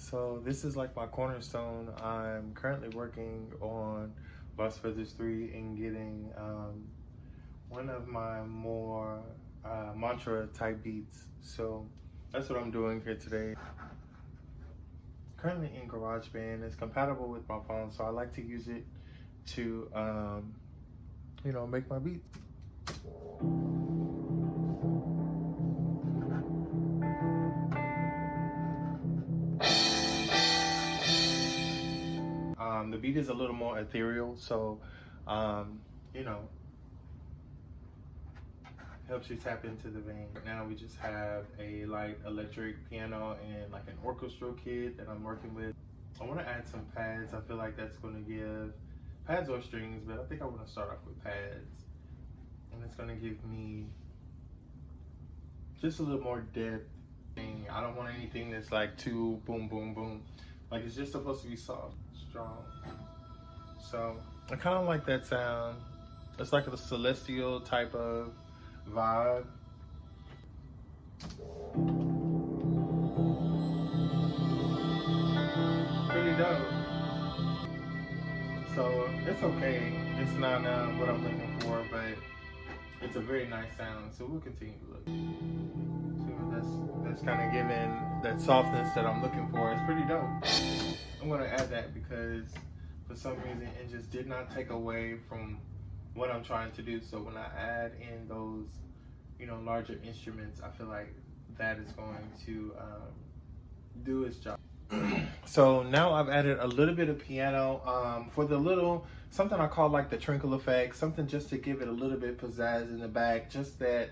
So this is like my cornerstone. I'm currently working on Lost Feathers 3 and getting one of my more mantra type beats. So that's what I'm doing here today. Currently in GarageBand. It's compatible with my phone, so I like to use it to make my beats. The beat is a little more ethereal, so helps you tap into the vein. Now we just have a light electric piano and like an orchestral kit that I'm working with. I want to add some pads. I feel like that's going to give pads or strings, but I think I want to start off with pads, and it's going to give me just a little more depth. I don't want anything that's like too boom boom boom. Like, it's just supposed to be soft, strong. So I kind of like that sound. It's like a celestial type of vibe. Pretty dope. So it's okay. It's not what I'm looking for, but it's a very nice sound. So we'll continue to look. So that's kind of giving that softness that I'm looking for. It's pretty dope. I'm gonna add that because for some reason it just did not take away from what I'm trying to do. So when I add in those, larger instruments, I feel like that is going to do its job. So now I've added a little bit of piano for the something I call like the trinkle effect, something just to give it a little bit pizzazz in the back, just that,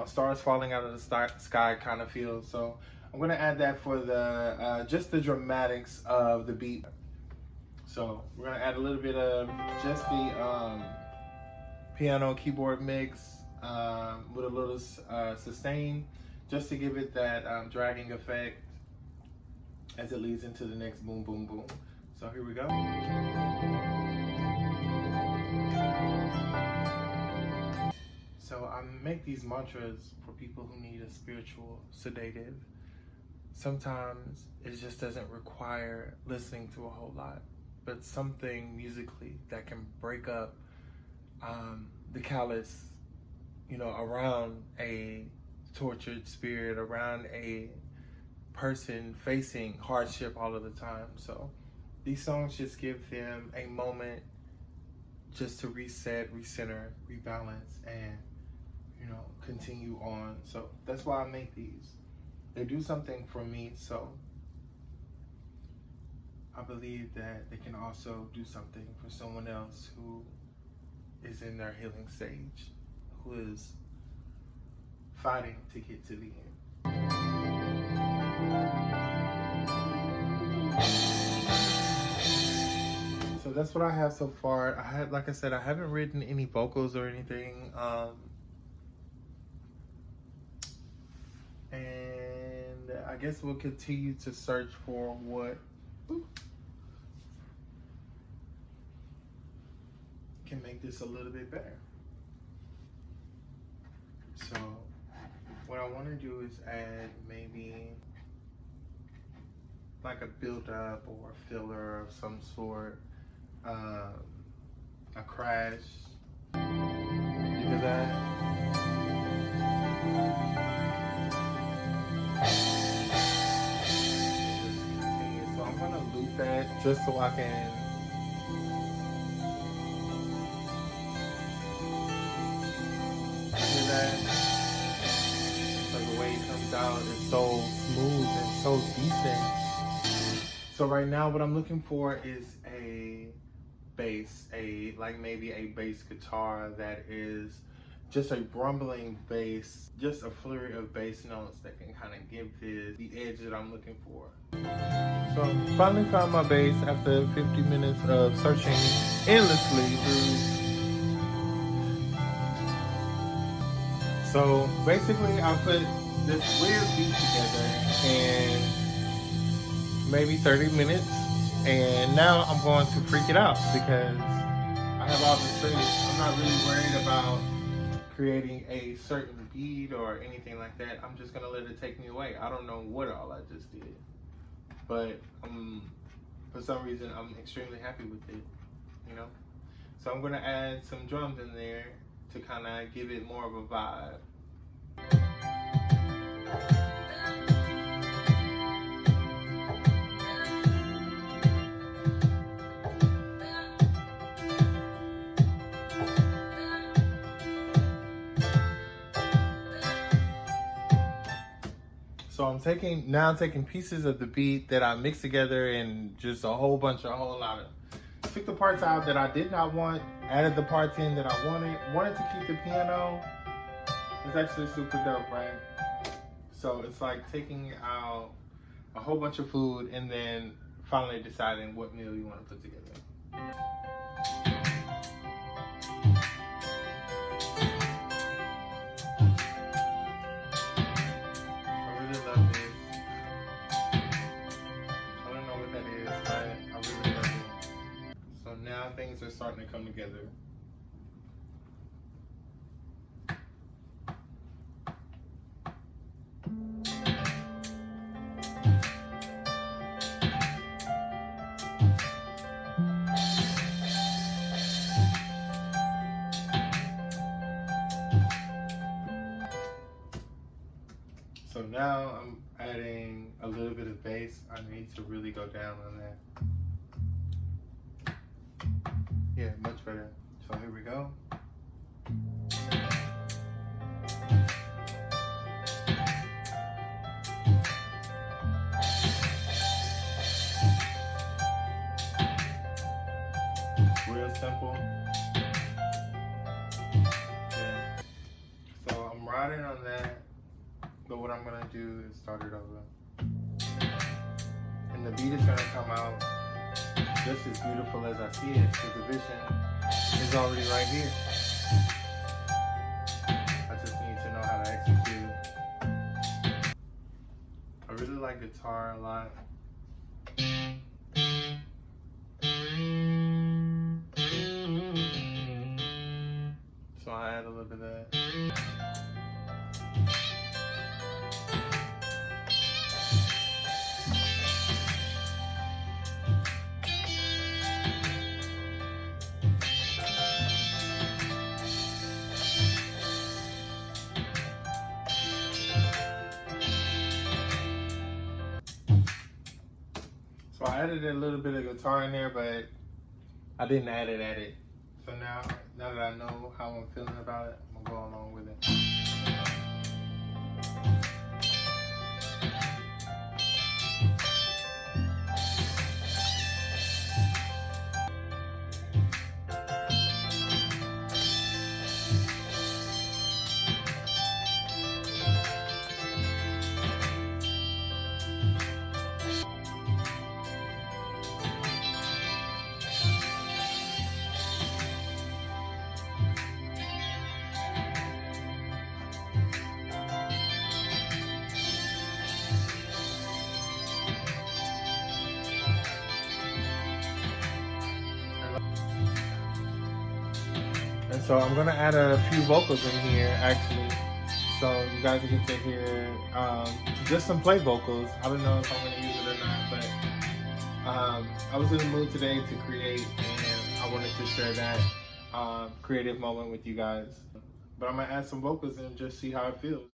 stars falling out of the sky kind of feel. So I'm gonna add that for the just the dramatics of the beat. So we're gonna add a little bit of just the piano keyboard mix with a little sustain, just to give it that dragging effect as it leads into the next boom boom boom. So here we go. So I make these mantras for people who need a spiritual sedative. Sometimes it just doesn't require listening to a whole lot, but something musically that can break up the callous, around a tortured spirit, around a person facing hardship all of the time. So these songs just give them a moment just to reset, recenter, rebalance, and continue on. So that's why I make these. They do something for me, so I believe that they can also do something for someone else who is in their healing stage, who is fighting to get to the end. So that's what I have so far. Like I said, I haven't written any vocals or anything. And I guess we'll continue to search for what can make this a little bit better. So what I want to do is add maybe like a build up or a filler of some sort, a crash. You hear that? So I'm gonna loop that just so I can hear that. So the way it comes out is so smooth and so decent. So right now what I'm looking for is a bass, maybe a bass guitar that is just a rumbling bass, just a flurry of bass notes that can kind of give the edge that I'm looking for. So I finally found my bass after 50 minutes of searching endlessly through. So basically I put this weird beat together in maybe 30 minutes, and now I'm going to freak it out because I have all the space. I'm not really worried about creating a certain beat or anything like that. I'm just gonna let it take me away. I don't know what all I just did, but but for some reason I'm extremely happy with it, you know. So I'm gonna add some drums in there to kind of give it more of a vibe. So I'm taking pieces of the beat that I mixed together and just a whole lot of. Took the parts out that I did not want, added the parts in that I wanted to keep the piano. It's actually super dope, right? So it's like taking out a whole bunch of food and then finally deciding what meal you want to put together. I really love this. I don't know what that is, but I really love it. So now things are starting to come together. So now I'm adding a little bit of bass. I need to really go down on that. Yeah, much better. So here we go. Real simple. Yeah. So I'm riding on that. But what I'm gonna do is start it over. And the beat is gonna come out just as beautiful as I see it, because the vision is already right here. I just need to know how to execute. I really like guitar a lot. So I add a little bit of that. So I added a little bit of guitar in there, but I didn't add it. So now that I know how I'm feeling about it, I'm gonna go along with it. And so I'm gonna add a few vocals in here, actually. So you guys get to hear just some play vocals. I don't know if I'm gonna use it or not, but I was in the mood today to create, and I wanted to share that creative moment with you guys. But I'm gonna add some vocals and just see how it feels.